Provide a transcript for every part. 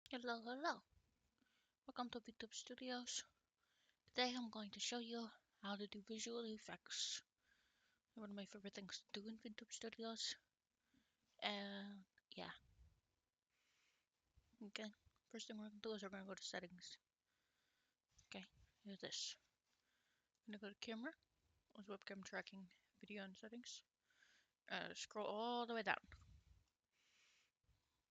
Hello, hello. Welcome to Vtube Studios. Today I'm going to show you how to do visual effects. One of my favorite things to do in Vtube Studios. And yeah, okay. First thing we're going to do is we're going to go to settings. Okay, here's this. I'm going to go to camera. There's webcam tracking, video and settings. Scroll all the way down.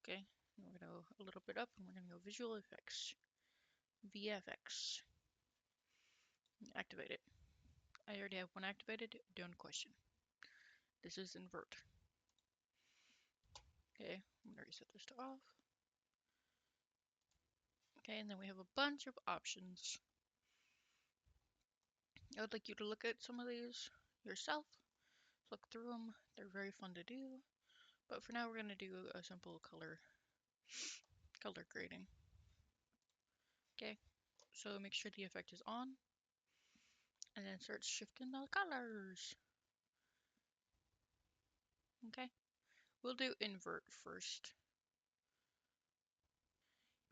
Okay, and we're going to go a little bit up and we're going to go visual effects. VFX. Activate it. I already have one activated. Don't question. This is invert. Okay, I'm going to reset this to off. Okay, and then we have a bunch of options. I would like you to look at some of these yourself, look through them. They're very fun to do, but for now we're going to do a simple color grading. Okay, so make sure the effect is on, and then start shifting the colors. Okay, we'll do invert first.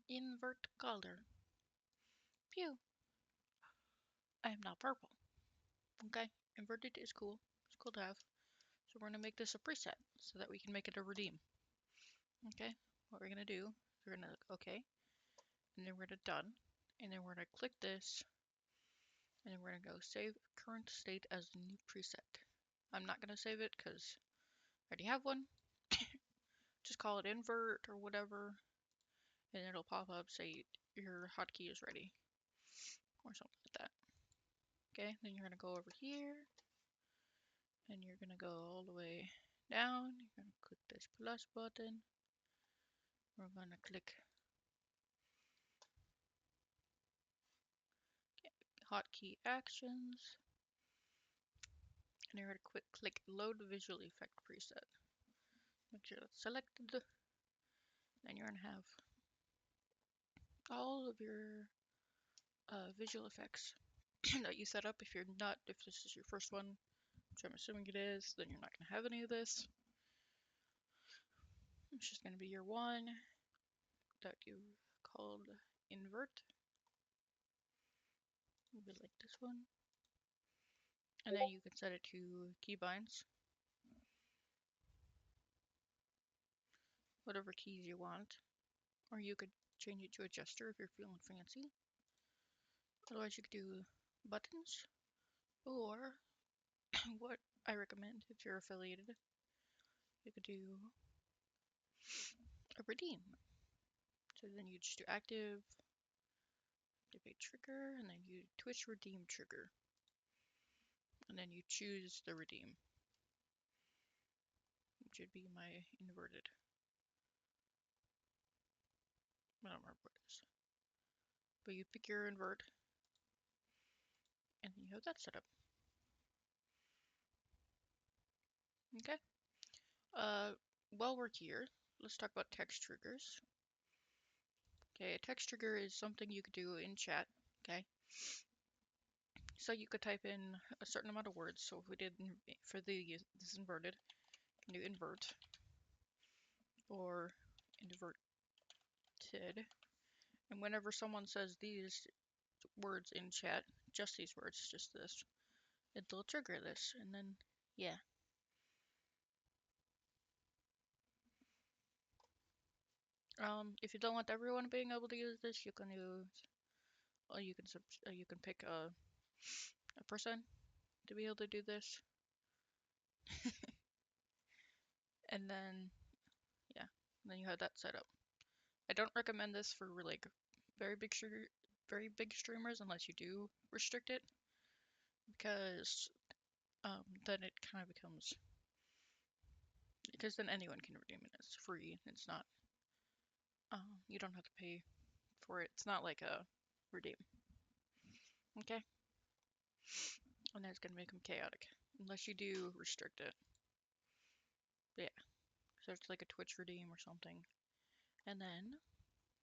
Invert color. Pew. I am now purple. Okay, inverted is cool. It's cool to have. So we're going to make this a preset so that we can make it a redeem. Okay, what we're going to do, we're going to okay, and then we're going to done, and then we're going to click this, and then we're going to go save current state as a new preset. I'm not going to save it because I already have one. Just call it invert or whatever, and it'll pop up, say your hotkey is ready, or something like that. Okay, then you're going to go over here, and you're going to go all the way down. You're going to click this plus button. We're going to click hotkey actions, and you're going to click load visual effect preset. Make sure that's selected. Then you're going to have all of your visual effects that you set up. If this is your first one, which I'm assuming it is, then you're not going to have any of this. It's just going to be your one that you called invert. Maybe like this one. And then you can set it to keybinds. Whatever keys you want. Or you could change it to a gesture if you're feeling fancy. Otherwise you could do buttons. Or what I recommend if you're affiliated, you could do a redeem. So then you just do activate trigger, and then you Twitch redeem trigger. And then you choose the redeem, which would be my inverted. I don't remember what it is. But you pick your invert, and you have that set up. Okay. While we're here, let's talk about text triggers. Okay, a text trigger is something you could do in chat. Okay. So you could type in a certain amount of words. So if we did for this inverted, you can do invert or inverted. And whenever someone says these words in chat, just these words, just this, it'll trigger this, and then yeah. If you don't want everyone being able to use this, you can use, or you can pick a person to be able to do this, and then yeah, and then you have that set up. I don't recommend this for like very big streamers unless you do restrict it, because then it kind of becomes, because then anyone can redeem it. It's free. It's not. You don't have to pay for it. It's not like a redeem. Okay. And that's gonna make them chaotic unless you do restrict it. But yeah. So it's like a Twitch redeem or something. And then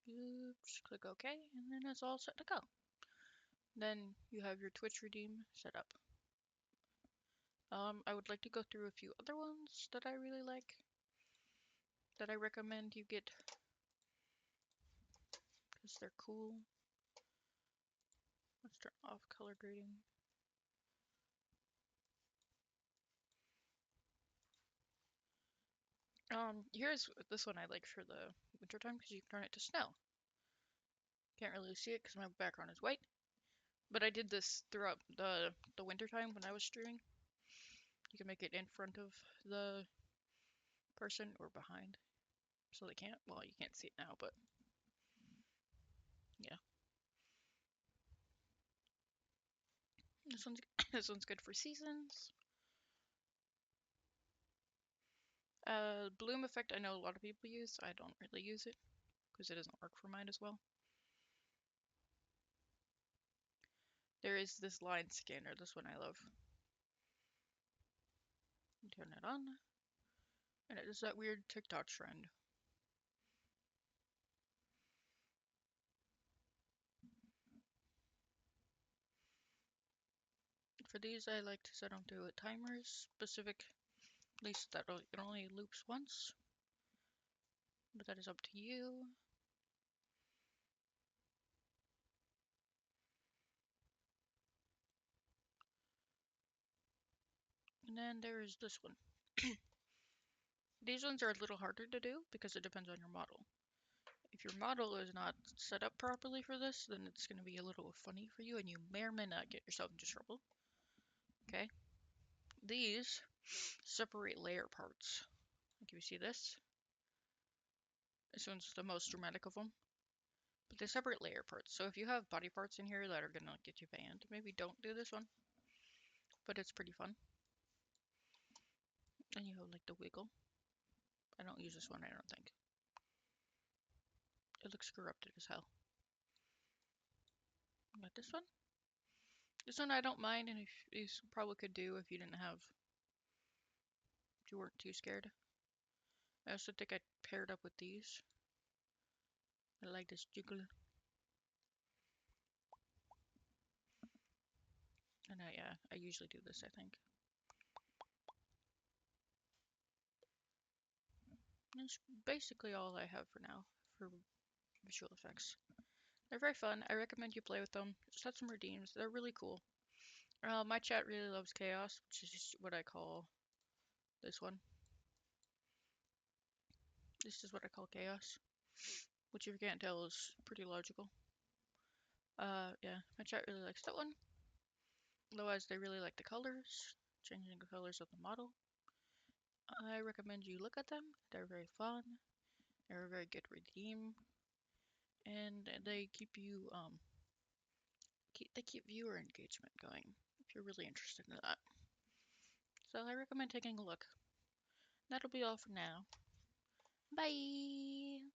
you just click OK, and then it's all set to go. Then you have your Twitch redeem set up. I would like to go through a few other ones that I really like, that I recommend you get because they're cool. Let's turn off color grading. Here's this one I like for the wintertime because you can turn it to snow. Can't really see it because my background is white. But I did this throughout the wintertime when I was streaming. You can make it in front of the person or behind. So they can't, well, you can't see it now, but yeah. This one's this one's good for seasons. Bloom effect I know a lot of people use. I don't really use it because it doesn't work for mine as well. There is this line scanner. This one I love. Turn it on, and it is that weird TikTok trend. For these, I like to set them to a timers, specific, at least that it only loops once, but that is up to you. And then there is this one. These ones are a little harder to do because it depends on your model. If your model is not set up properly for this, then it's going to be a little funny for you and you may or may not get yourself into trouble. Okay? These separate layer parts. Like if you see this, this one's the most dramatic of them. But they separate layer parts. So if you have body parts in here that are going to get you banned, maybe don't do this one. But it's pretty fun. And you have like the wiggle. I don't use this one, I don't think. It looks corrupted as hell. Got this one. This one I don't mind, and if you probably could do if you didn't have, if you weren't too scared. I also think I paired up with these. I like this jiggle. And I usually do this, I think. And that's basically all I have for now for visual effects. They're very fun. I recommend you play with them. Set some redeems. They're really cool. My chat really loves chaos, which is what I call this one. This is what I call chaos, which if you can't tell is pretty logical. Yeah, my chat really likes that one. Otherwise, they really like the colors, changing the colors of the model. I recommend you look at them. They're very fun. They're a very good redeem, and they keep you they keep viewer engagement going if you're really interested in that. So I recommend taking a look. That'll be all for now. Bye!